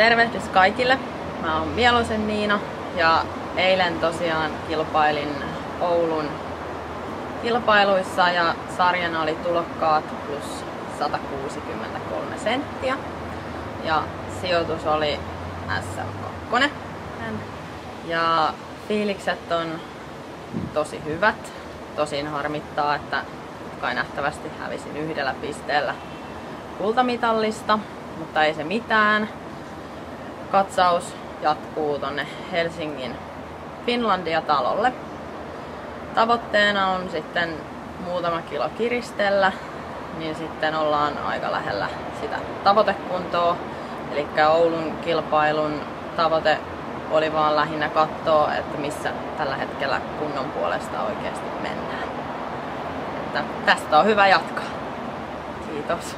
Tervehdys kaikille! Mä oon Mielosen Niina ja eilen tosiaan kilpailin Oulun kilpailuissa ja sarjana oli tulokkaat plus 163 senttiä ja sijoitus oli SM2. Ja fiilikset on tosi hyvät. Tosin harmittaa, että kai nähtävästi hävisin 1 pisteellä kultamitallista, mutta ei se mitään. Katsaus jatkuu tonne Helsingin Finlandia-talolle. Tavoitteena on sitten muutama kilo kiristellä, niin sitten ollaan aika lähellä sitä tavoitekuntoa. Eli Oulun kilpailun tavoite oli vaan lähinnä katsoa, että missä tällä hetkellä kunnon puolesta oikeasti mennään. Että tästä on hyvä jatkaa. Kiitos.